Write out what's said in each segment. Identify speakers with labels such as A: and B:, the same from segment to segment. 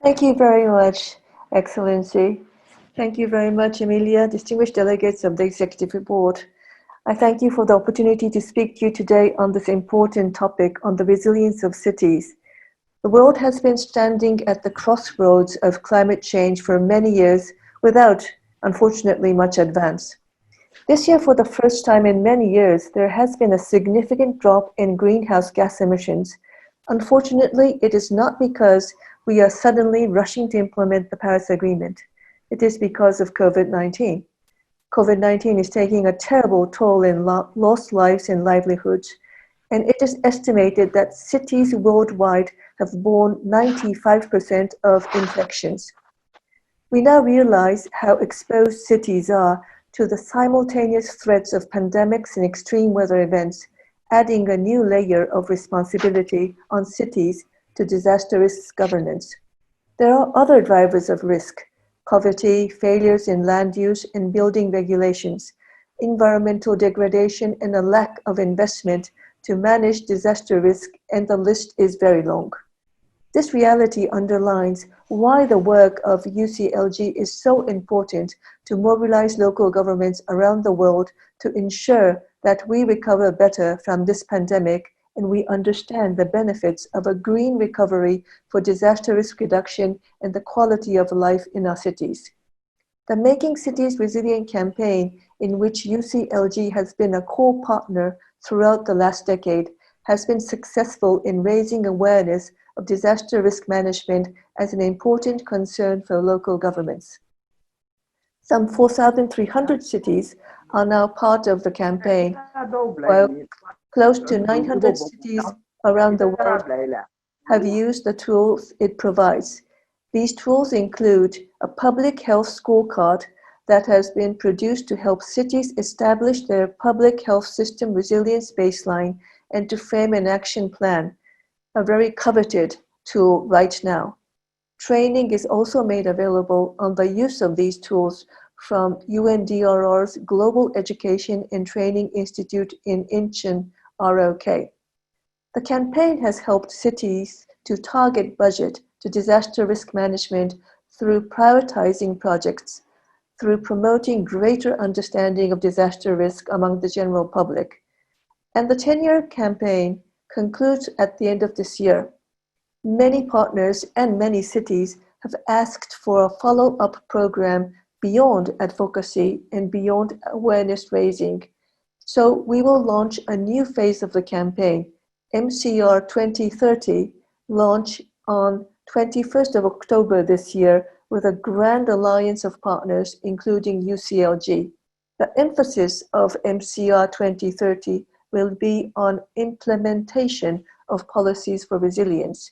A: Thank you very much, Excellency. Thank you very much, Emilia, distinguished delegates of the Executive Board. I thank you for the opportunity to speak to you today on this important topic on the resilience of cities. The world has been standing at the crossroads of climate change for many years without, unfortunately, much advance. This year, for the first time in many years, there has been a significant drop in greenhouse gas emissions. Unfortunately, it is not because we are suddenly rushing to implement the Paris Agreement. It is because of COVID-19. COVID-19 is taking a terrible toll in lost lives and livelihoods, and it is estimated that cities worldwide have borne 95% of infections. We now realize how exposed cities are to the simultaneous threats of pandemics and extreme weather events, adding a new layer of responsibility on cities to disaster risk governance. There are other drivers of risk: poverty, failures in land use and building regulations, environmental degradation, and a lack of investment to manage disaster risk, and the list is very long. This reality underlines why the work of UCLG is so important to mobilize local governments around the world to ensure that we recover better from this pandemic and we understand the benefits of a green recovery for disaster risk reduction and the quality of life in our cities. The Making Cities Resilient campaign, in which UCLG has been a core partner throughout the last decade, has been successful in raising awareness of disaster risk management as an important concern for local governments. Some 4,300 cities are now part of the campaign, while close to 900 cities around the world have used the tools it provides. These tools include a public health scorecard that has been produced to help cities establish their public health system resilience baseline and to frame an action plan, a very coveted tool right now. Training is also made available on the use of these tools from UNDRR's Global Education and Training Institute in Incheon, ROK. The campaign has helped cities to target budget to disaster risk management through prioritizing projects, through promoting greater understanding of disaster risk among the general public. And the 10-year campaign concludes at the end of this year. Many partners and many cities have asked for a follow-up program beyond advocacy and beyond awareness raising. So we will launch a new phase of the campaign, MCR 2030, launch on 21st of October this year with a grand alliance of partners, including UCLG. The emphasis of MCR 2030 will be on implementation of policies for resilience.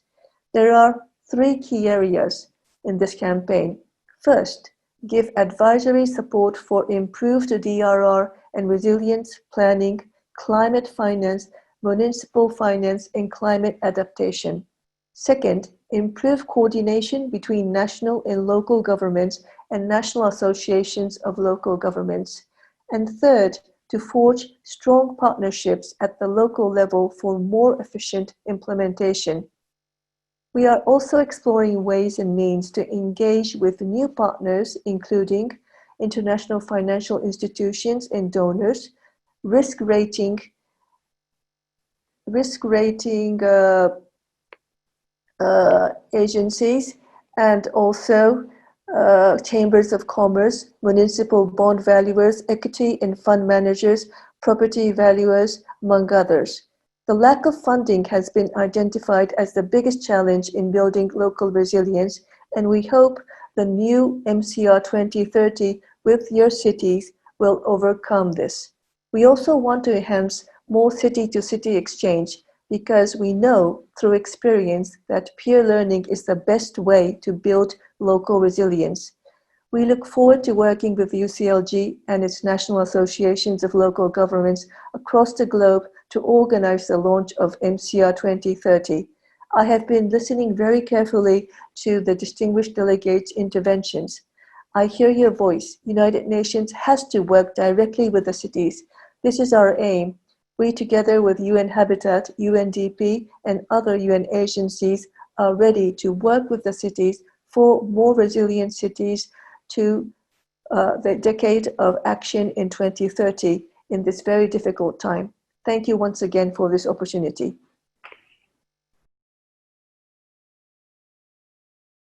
A: There are three key areas in this campaign. First, give advisory support for improved DRR and resilience planning, climate finance, municipal finance, and climate adaptation. Second, improve coordination between national and local governments and national associations of local governments. And third, to forge strong partnerships at the local level for more efficient implementation. We are also exploring ways and means to engage with new partners, including international financial institutions and donors, risk rating agencies, and also chambers of commerce, municipal bond valuers, equity and fund managers, property valuers, among others. The lack of funding has been identified as the biggest challenge in building local resilience, and we hope the new MCR 2030 with your cities will overcome this. We also want to enhance more city-to-city exchange because we know through experience that peer learning is the best way to build local resilience. We look forward to working with UCLG and its national associations of local governments across the globe to organize the launch of MCR 2030. I have been listening very carefully to the distinguished delegates' interventions. I hear your voice. United Nations has to work directly with the cities. This is our aim. We, together with UN Habitat, UNDP, and other UN agencies, are ready to work with the cities for more resilient cities to the decade of action in 2030 in this very difficult time. Thank you once again for this opportunity.